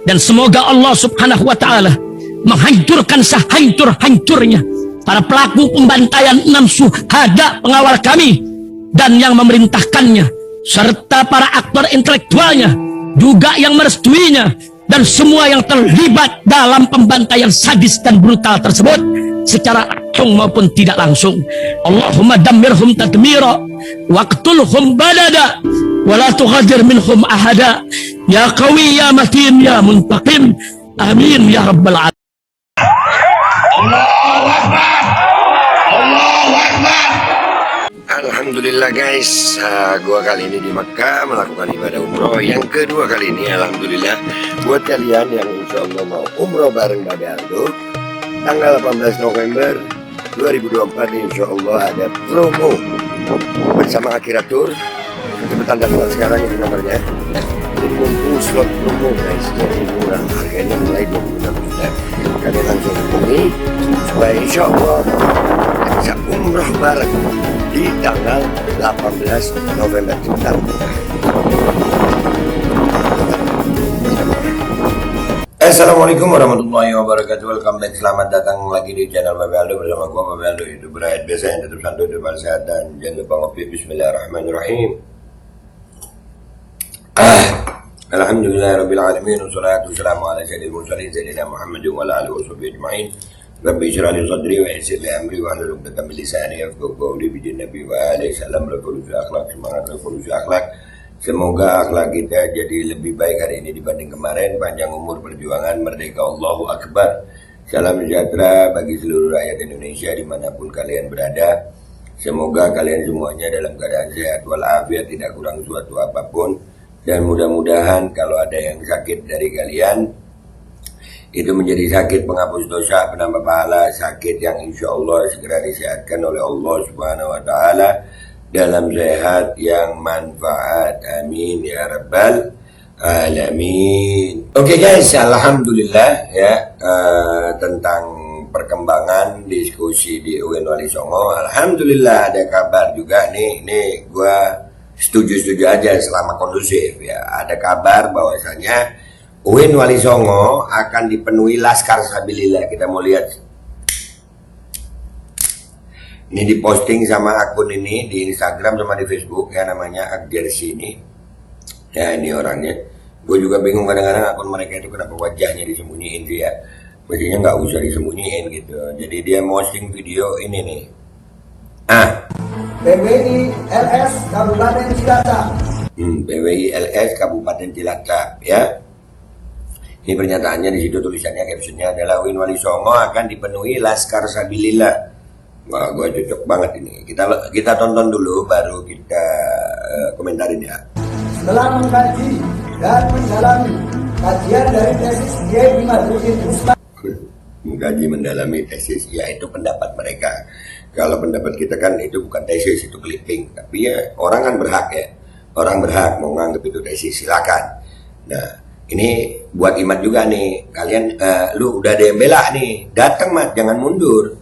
Dan semoga Allah subhanahu wa ta'ala menghancurkan sehancur-hancurnya para pelaku pembantaian 6 syuhada pengawal kami dan yang memerintahkannya, serta para aktor intelektualnya juga yang merestuinya, dan semua yang terlibat dalam pembantaian sadis dan brutal tersebut secara langsung maupun tidak langsung. Allahumma dammirhum tadmira waqtulhum balada wala tughadir minhum ahada ya qawi ya matin ya muntaqim amin ya rabbal alamin. Allahu Akbar, Allahu Akbar. Alhamdulillah guys, gua kali ini di Makkah melakukan ibadah umroh yang kedua kali ini. Alhamdulillah buat kalian yang insya Allah mau umroh bareng Babe Aldo tanggal 18 November 2024 insya Allah ada promo bersama Akhiratur. Cepetan daftar sekarang ini nomornya. Jadi mumpung slot promo guys, jadi murah, harganya mulai 26 juta. Kalian langsung hubungi supaya insya Allah bisa umroh bareng di tanggal 18 November. Assalamualaikum warahmatullahi wabarakatuh. Welcome back, selamat datang lagi di channel Babe Aldo bersama gua Babe Aldo, YouTuber rakyat biasa yang tetap santuy, tetap sehat, dan jangan lupa ngopi. Bismillahirrahmanirrahim. Alhamdulillahirabbil alamin, wassalatu wassalamu ala sayyidil mursalin sayyidina Muhammadin wa ala alihi washabbihi ajmain. Rabbi shrah li sadri wa yassir li amri wa hlul 'uqdatam min lisani yafqahu qawli bi Nabi wa alihi salam revolusi akhlak, semangat revolusi akhlak. Semoga akhlak kita jadi lebih baik hari ini dibanding kemarin. Panjang umur, perjuangan, merdeka, Allahu Akbar. Salam sejahtera bagi seluruh rakyat Indonesia dimanapun kalian berada. Semoga kalian semuanya dalam keadaan sehat walafiat, tidak kurang suatu apapun. Dan mudah-mudahan kalau ada yang sakit dari kalian, itu menjadi sakit penghapus dosa, penambah pahala, sakit yang insya Allah segera disehatkan oleh Allah Subhanahu wa Ta'ala dalam sehat yang manfaat. Amin ya rabbal alamin. Oke guys, alhamdulillah ya, tentang perkembangan diskusi di UIN Wali Songo, alhamdulillah ada kabar juga nih gua setuju aja selama kondusif ya. Ada kabar bahwasanya UIN Wali Songo akan dipenuhi Laskar Sabilillah. Kita mau lihat. Ini diposting sama akun ini di Instagram sama di Facebook ya, namanya Akjersi ini. Ya ini orangnya. Gue juga bingung kadang-kadang akun mereka itu kenapa wajahnya disembunyiin sih ya. Maksudnya nggak usah disembunyiin gitu. Jadi dia posting video ini nih. PWI LS Kabupaten Cilacap. PWI LS Kabupaten Cilacap ya. Ini pernyataannya, di situ tulisannya, captionnya adalah UIN Wali Songo akan dipenuhi Laskar Sabilillah. Wah, gue cocok banget ini. Kita tonton dulu baru kita komentarin ya. Setelah mengkaji dan mendalami kajian dari tesis Kiai Madruddin Usman. Mengkaji mendalami tesis, ya itu pendapat mereka. Kalau pendapat kita kan itu bukan tesis, itu clipping. Tapi ya orang kan berhak ya. Orang berhak mau nganggap itu tesis, silakan. Nah, ini buat Imat juga nih. Kalian, lu udah ada yang bela nih. Datang Mat, jangan mundur.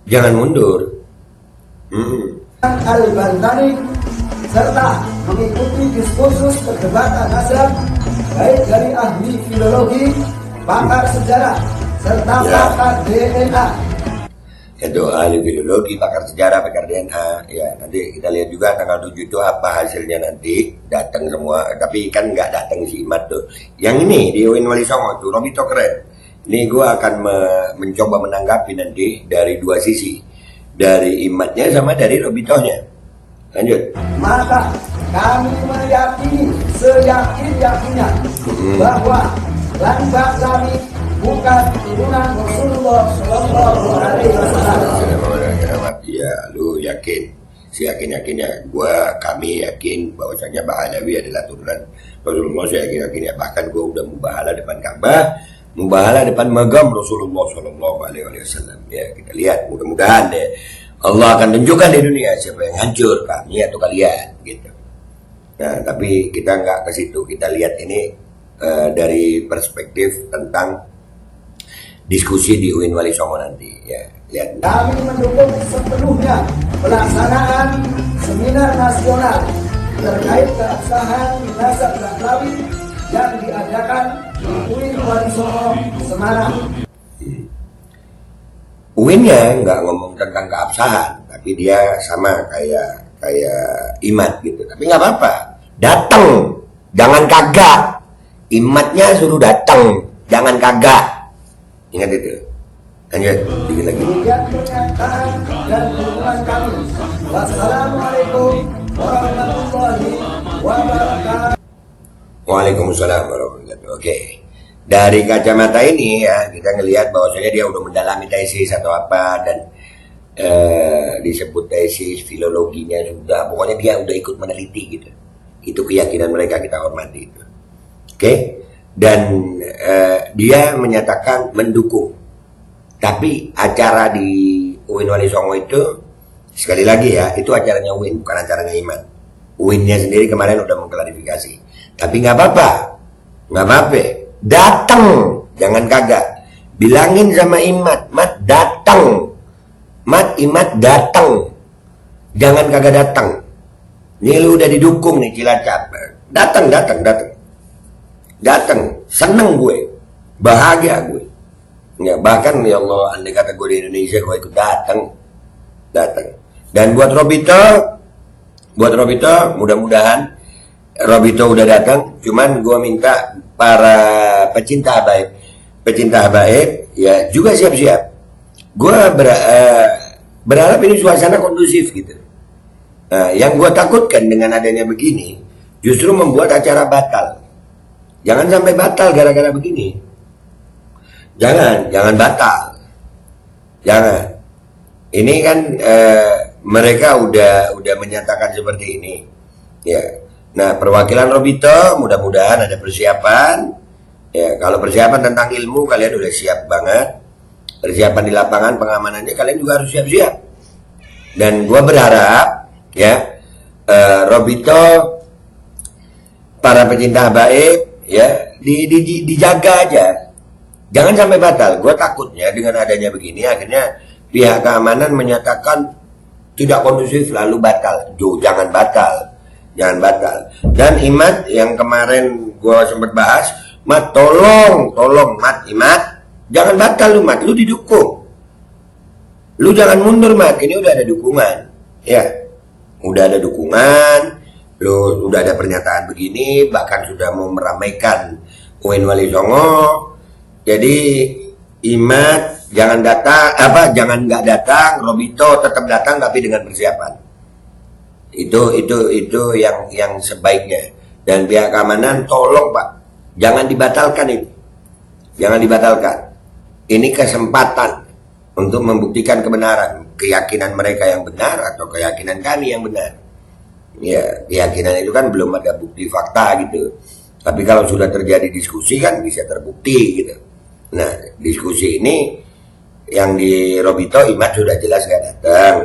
Jangan mundur. Al-Bantani serta mengikuti diskursus perdebatan mazhab baik dari ahli filologi, pakar sejarah, serta pakar DNA. Itu ahli filologi, pakar sejarah, pakar DNA. Ya, nanti kita lihat juga tanggal 7 itu apa hasilnya nanti. Datang semua, tapi kan nggak datang si Imat tuh. Yang ini di UIN Wali Songo tuh, Robito keren. Ini gue akan mencoba menanggapi nanti dari dua sisi, dari Imatnya sama dari Robitonya. Lanjut. Maka kami meyakini seyakin-yakinnya bahwa lambang kami bukan turunan Rasulullah Shallallahu Alaihi Wasallam. Ya, lu yakin? Seyakin-yakinnya, kami yakin bahwasanya Ba'alawi adalah turunan Rasulullah. Seyakin-yakinnya, bahkan gue udah mubahala depan Ka'bah, mubahala depan magam Rasulullah Shallallahu Alaihi Wasallam. Ya, kita lihat, mudah-mudahan deh Allah akan tunjukkan di dunia siapa yang hancur, kami atau kalian, gitu. Nah, tapi kita nggak ke situ. Kita lihat ini dari perspektif tentang diskusi di UIN Wali Songo nanti. Ya, lihat. Kami mendukung sepenuhnya pelaksanaan seminar nasional terkait keabsahan nasab Nabawi yang diadakan UIN Wali Songo, Semarang. UIN-nya nggak ngomong tentang keabsahan, tapi dia sama kayak IMAT gitu. Tapi nggak apa-apa, datang, jangan kagak. IMAT-nya suruh datang, jangan kagak. Ingat itu. Lanjut, dikit lagi. Demikian pernyataan dan dukungan kami. Wassalamualaikum warahmatullahi wabarakatuh. Waalaikumsalam warahmatullahi wabarakatuh. Oke. Dari kacamata ini ya kita ngelihat bahwasanya dia udah mendalami tesis atau apa dan disebut tesis filologinya sudah, pokoknya dia udah ikut meneliti gitu. Itu keyakinan mereka, kita hormati itu. Oke. Dan dia menyatakan mendukung. Tapi acara di UIN Wali Songo itu sekali lagi ya, itu acaranya UIN bukan acaranya IMAT. UIN-nya sendiri kemarin udah mengklarifikasi. Tapi nggak apa-apa. Nggak apa-apa. Datang, jangan kagak. Bilangin sama IMAT, Mat datang. Mat, IMAT datang. Jangan kagak datang. Ini lu udah didukung nih Cilacap. Datang. Seneng gue. Bahagia gue. Ya, bahkan ya Allah, andai kata gue di Indonesia gue ikut datang. Dan buat Robito, mudah-mudahan Robito udah datang. Cuman gue minta para pecinta habaib ya juga siap-siap. Gue berharap ini suasana kondusif gitu. Nah, yang gue takutkan dengan adanya begini justru membuat acara batal. Jangan sampai batal gara-gara begini. Jangan batal. Jangan. Ini kan mereka udah menyatakan seperti ini. Ya. Nah, perwakilan Robito mudah-mudahan ada persiapan. Ya, kalau persiapan tentang ilmu kalian udah siap banget. Persiapan di lapangan pengamanannya kalian juga harus siap-siap. Dan gua berharap ya Robito, para pecinta habaib ya dijaga aja. Jangan sampai batal. Gua takutnya dengan adanya begini akhirnya pihak keamanan menyatakan tidak kondusif lalu batal. Jangan batal. Dan IMAT yang kemarin gua sempat bahas, Mat tolong Mat, IMAT jangan batal lu Mat, lu didukung. Lu jangan mundur Mat, ini udah ada dukungan. Ya. Udah ada dukungan, lu udah ada pernyataan begini, bahkan sudah mau meramaikan UIN Wali Songo. Jadi IMAT jangan nggak datang, Robito tetap datang tapi dengan persiapan. Itu yang sebaiknya. Dan pihak keamanan tolong Pak, jangan dibatalkan ini. Jangan dibatalkan. Ini kesempatan untuk membuktikan kebenaran, keyakinan mereka yang benar atau keyakinan kami yang benar. Ya, keyakinan itu kan belum ada bukti fakta gitu. Tapi kalau sudah terjadi diskusi kan bisa terbukti gitu. Nah, diskusi ini yang di Robito IMAT sudah jelas gak datang.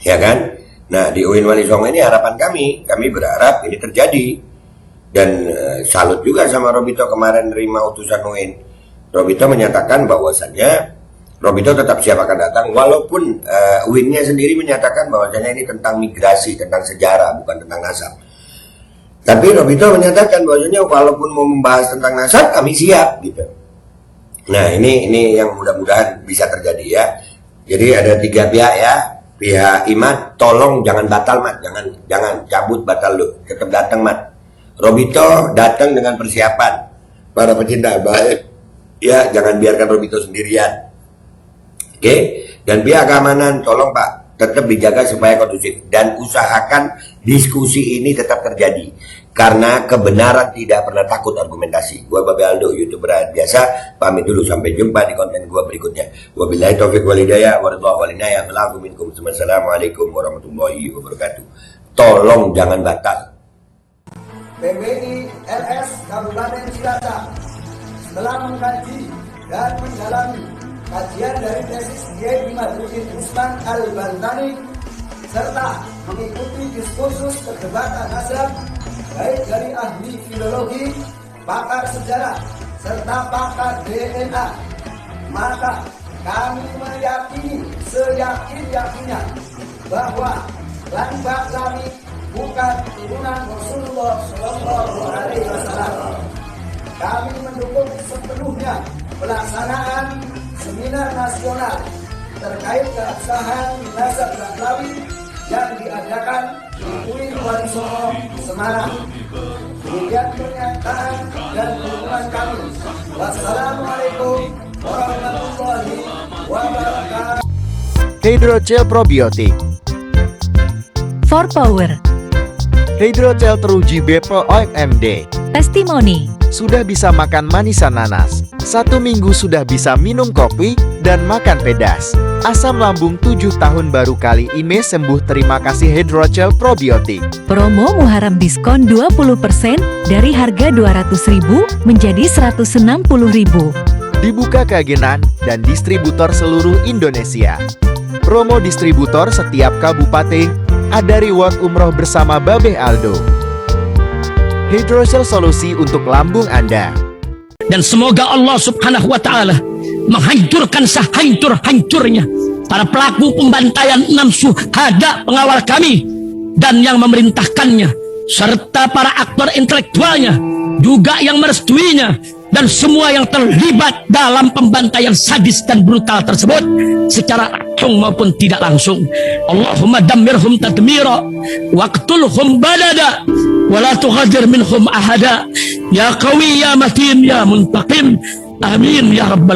Ya kan? Nah, di UIN Wali Songo ini harapan kami berharap ini terjadi. Dan salut juga sama Robito kemarin nerima utusan UIN. Robito menyatakan bahwasannya Robito tetap siap akan datang, walaupun UIN-nya sendiri menyatakan bahwasannya ini tentang migrasi, tentang sejarah, bukan tentang nasab. Tapi Robito menyatakan bahwasannya walaupun mau membahas tentang nasab, kami siap gitu. Nah, ini yang mudah-mudahan bisa terjadi ya. Jadi ada 3 pihak ya. Pihak IMAT, tolong jangan batal Mat, jangan cabut batal lu, tetap datang Mat. Robito datang dengan persiapan. Para pecinta baik, ya jangan biarkan Robito sendirian. Oke, dan pihak keamanan tolong Pak, tetap dijaga supaya kondusif dan usahakan diskusi ini tetap terjadi. Karena kebenaran tidak pernah takut argumentasi. Gua Babe Aldo, YouTuber biasa, pamit dulu sampai jumpa di konten gua berikutnya. Wabillahi taufiq wal hidayah, waridha'a wal inayah, wal minkum. Assalamualaikum warahmatullahi wabarakatuh. Tolong jangan batal. PBI LS Kabupaten Cilacap setelah mengkaji dan mendalami kajian dari tesis Kiai Imaduddin Usman Al-Bantani serta mengikuti diskursus perdebatan nasab baik dari ahli filologi, pakar sejarah, serta pakar DNA, maka kami meyakini seyakin-yakinnya bahwa Lanbak kami bukan turunan Rasulullah Shallallahu Alaihi Wasallam. kami mendukung sepenuhnya pelaksanaan seminar nasional terkait keabsahan nasab Naklawi yang diadakan di UIN Walisono, Semarang. Demikian pernyataan dan dukungan kami. Wassalamualaikum warahmatullahi wabarakatuh. Hydrogel Probiotik. For Power. Hydrogel teruji BPOM OMD. Testimoni. Sudah bisa makan manisan nanas. 1 minggu sudah bisa minum kopi dan makan pedas. Asam lambung 7 tahun baru kali ini sembuh. Terima kasih Hydrogel Probiotik. Promo Muharram diskon 20% dari harga 200.000 menjadi 160.000. Dibuka keagenan dan distributor seluruh Indonesia. Promo distributor setiap kabupaten. Ada reward umroh bersama Babeh Aldo. Hydrogel solusi untuk lambung Anda. Dan semoga Allah subhanahu wa ta'ala menghancurkan sehancur-hancurnya para pelaku pembantaian 6 syuhada pengawal kami dan yang memerintahkannya, serta para aktor intelektualnya juga yang merestuinya, dan semua yang terlibat dalam pembantaian sadis dan brutal tersebut secara langsung maupun tidak langsung. Allahumma dammirhum tadmira waqtulhum badada wala tughadir minhum ahada ya qawi ya matin ya muntaqim. Amin ya rabbal